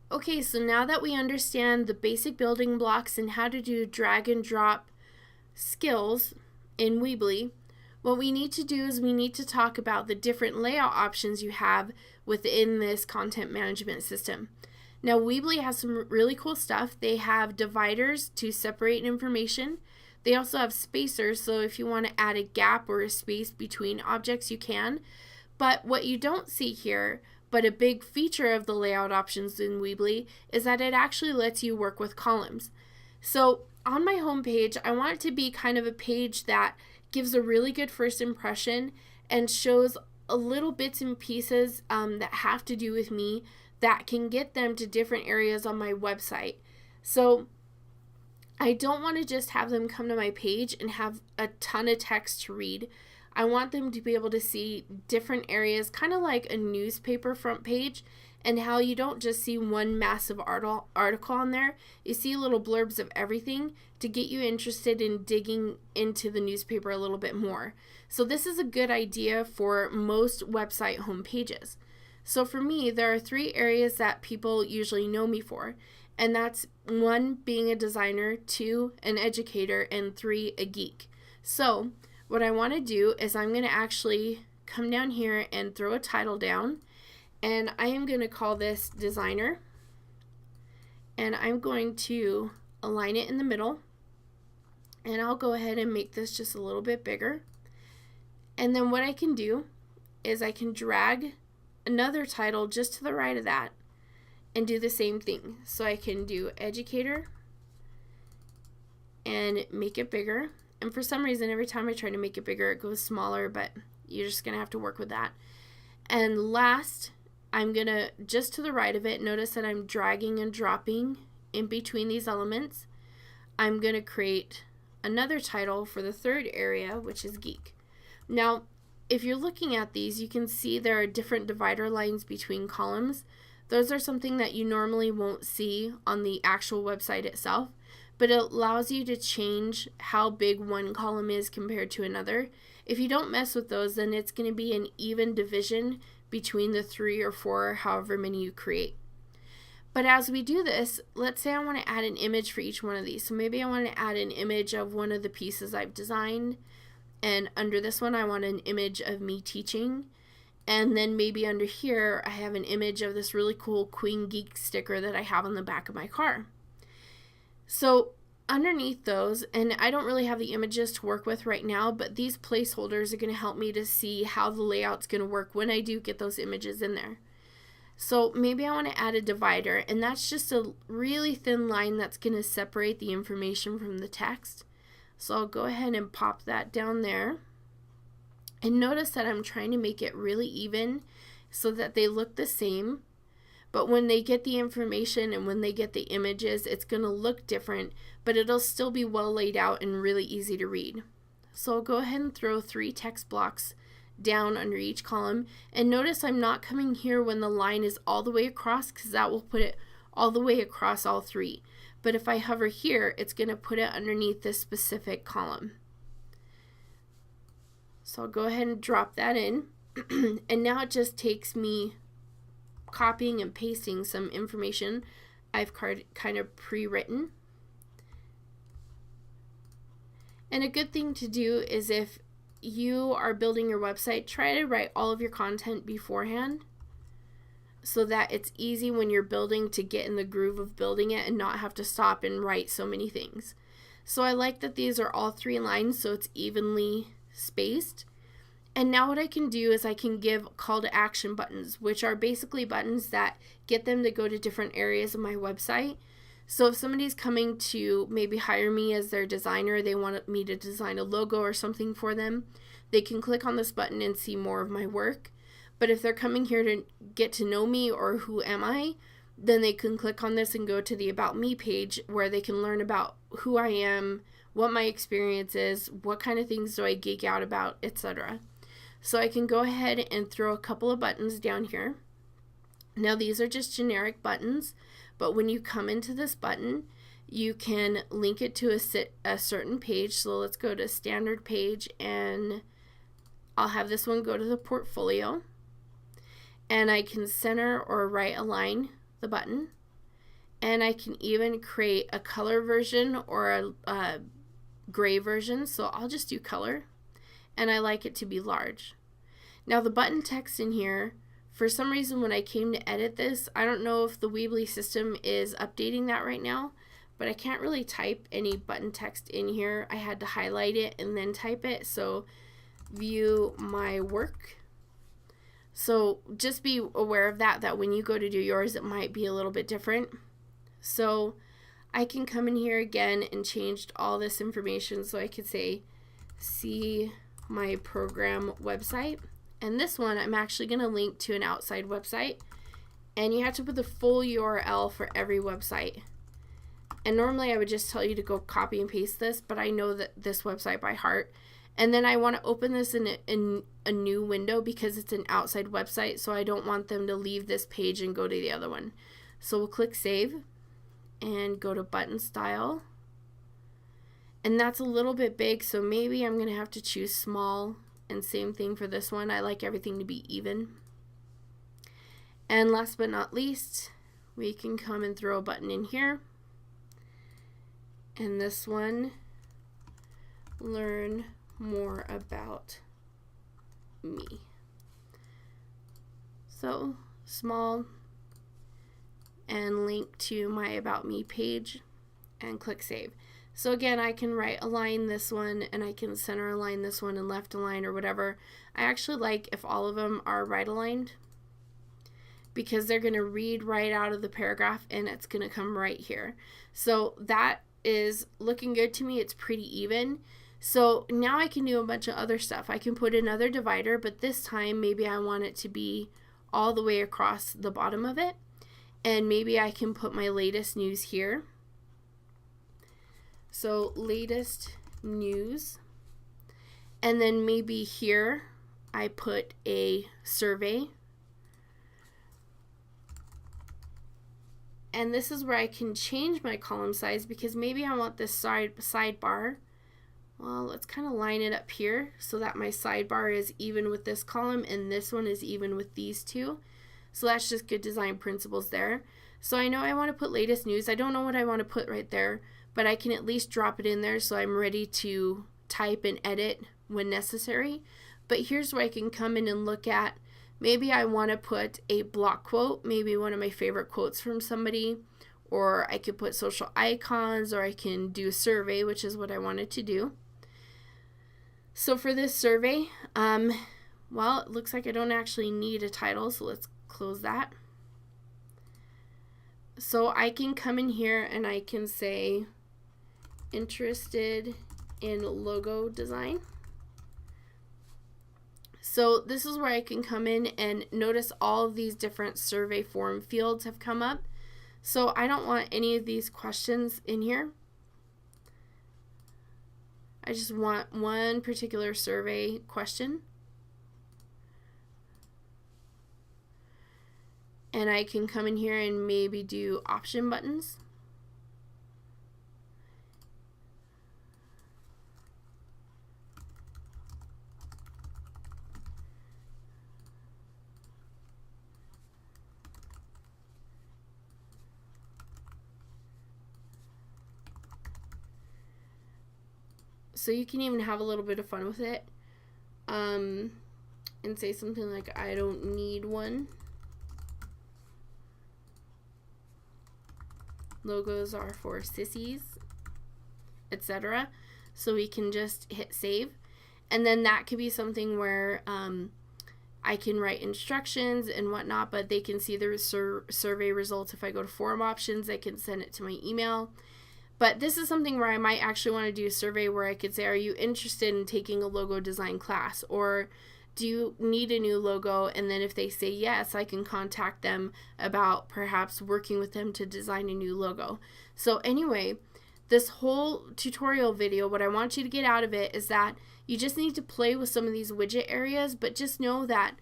Okay, so now that we understand the basic building blocks and how to do drag and drop skills in Weebly, what we need to do is we need to talk about the different layout options you have within this content management system. Now, Weebly has some really cool stuff. They have dividers to separate information. They also have spacers, so if you want to add a gap or a space between objects, you can. But what you don't see here, but a big feature of the layout options in Weebly, is that it actually lets you work with columns. So on my home page, I want it to be kind of a page that gives a really good first impression and shows a little bits and pieces that have to do with me that can get them to different areas on my website. So I don't want to just have them come to my page and have a ton of text to read. I want them to be able to see different areas, kind of like a newspaper front page, and how you don't just see one massive article on there. You see little blurbs of everything to get you interested in digging into the newspaper a little bit more. So this is a good idea for most website home pages. So for me, there are 3 areas that people usually know me for, and that's 1, being a designer, 2, an educator, and 3, a geek. So what I want to do is I'm going to actually come down here and throw a title down, and I am going to call this designer, and I'm going to align it in the middle, and I'll go ahead and make this just a little bit bigger. And then what I can do is I can drag another title just to the right of that and do the same thing. So I can do educator and make it bigger. And for some reason, every time I try to make it bigger, it goes smaller, but you're just going to have to work with that. And last, I'm going to, just to the right of it, notice that I'm dragging and dropping in between these elements. I'm going to create another title for the 3rd area, which is geek. Now, if you're looking at these, you can see there are different divider lines between columns. Those are something that you normally won't see on the actual website itself, but it allows you to change how big one column is compared to another. If you don't mess with those, then it's going to be an even division between the 3 or 4, however many you create. But as we do this, let's say I want to add an image for each one of these. So maybe I want to add an image of one of the pieces I've designed. And under this one, I want an image of me teaching. And then maybe under here, I have an image of this really cool Queen Geek sticker that I have on the back of my car. So underneath those, and I don't really have the images to work with right now, but these placeholders are going to help me to see how the layout's going to work when I do get those images in there. So maybe I want to add a divider, and that's just a really thin line that's going to separate the information from the text. So I'll go ahead and pop that down there. And notice that I'm trying to make it really even so that they look the same. But when they get the information and when they get the images, it's going to look different, but it'll still be well laid out and really easy to read. So I'll go ahead and throw 3 text blocks down under each column. And notice I'm not coming here when the line is all the way across, because that will put it all the way across all 3. But if I hover here, it's going to put it underneath this specific column. So I'll go ahead and drop that in. And now it just takes me copying and pasting some information I've kind of pre-written. And a good thing to do is if you are building your website, try to write all of your content beforehand, so that it's easy when you're building to get in the groove of building it and not have to stop and write so many things. So I like that these are all 3 lines, so it's evenly spaced. And now what I can do is I can give call to action buttons, which are basically buttons that get them to go to different areas of my website. So if somebody's coming to maybe hire me as their designer, they want me to design a logo or something for them, they can click on this button and see more of my work. But if they're coming here to get to know me or who am I, then they can click on this and go to the About Me page where they can learn about who I am, what my experience is, what kind of things do I geek out about, etc. So I can go ahead and throw a couple of buttons down here. Now these are just generic buttons, but when you come into this button, you can link it to a certain page. So let's go to standard page, and I'll have this one go to the portfolio. And I can center or right align the button. And I can even create a color version or a gray version. So I'll just do color. And I like it to be large. Now the button text in here, for some reason when I came to edit this, I don't know if the Weebly system is updating that right now, but I can't really type any button text in here. I had to highlight it and then type it. So view my work. So just be aware of that when you go to do yours, it might be a little bit different. So I can come in here again and change all this information. So I could say, see my program website. And this one, I'm actually going to link to an outside website. And you have to put the full URL for every website. And normally I would just tell you to go copy and paste this, but I know that this website by heart. And then I want to open this in a new window because it's an outside website, so I don't want them to leave this page and go to the other one. So we'll click Save and go to Button Style. And that's a little bit big, so maybe I'm going to have to choose small. And same thing for this one. I like everything to be even. And last but not least, we can come and throw a button in here. And this one, learn more about me. So small, and link to my About Me page, and click Save. So again, I can right align this one, and I can center align this one and left align or whatever. I actually like if all of them are right aligned, because they're going to read right out of the paragraph and it's going to come right here. So that is looking good to me. It's pretty even. So now I can do a bunch of other stuff. I can put another divider, but this time maybe I want it to be all the way across the bottom of it. And maybe I can put my latest news here. So latest news. And then maybe here I put a survey. And this is where I can change my column size, because maybe I want this sidebar. Well, let's kind of line it up here so that my sidebar is even with this column and this one is even with these two. So that's just good design principles there. So I know I want to put latest news. I don't know what I want to put right there, but I can at least drop it in there so I'm ready to type and edit when necessary. But here's where I can come in and look at, maybe I want to put a block quote, maybe one of my favorite quotes from somebody, or I could put social icons, or I can do a survey, which is what I wanted to do. So for this survey, well, it looks like I don't actually need a title, so let's close that. So I can come in here and I can say, interested in logo design. So this is where I can come in and notice all of these different survey form fields have come up. So I don't want any of these questions in here. I just want one particular survey question. And I can come in here and maybe do option buttons. So you can even have a little bit of fun with it, and say something like, I don't need one. Logos are for sissies, etc. So we can just hit save. And then that could be something where I can write instructions and whatnot, but they can see the survey results. If I go to forum options, I can send it to my email. But this is something where I might actually want to do a survey where I could say, are you interested in taking a logo design class? Or do you need a new logo? And then if they say yes, I can contact them about perhaps working with them to design a new logo. So anyway, this whole tutorial video, what I want you to get out of it is that you just need to play with some of these widget areas, but just know that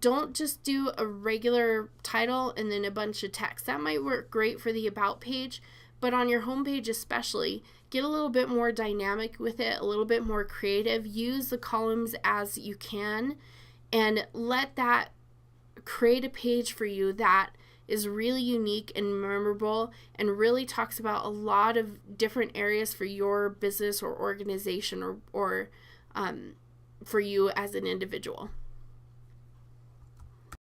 don't just do a regular title and then a bunch of text. That might work great for the about page, but on your home page especially, get a little bit more dynamic with it, a little bit more creative. Use the columns as you can and let that create a page for you that is really unique and memorable and really talks about a lot of different areas for your business or organization or for you as an individual.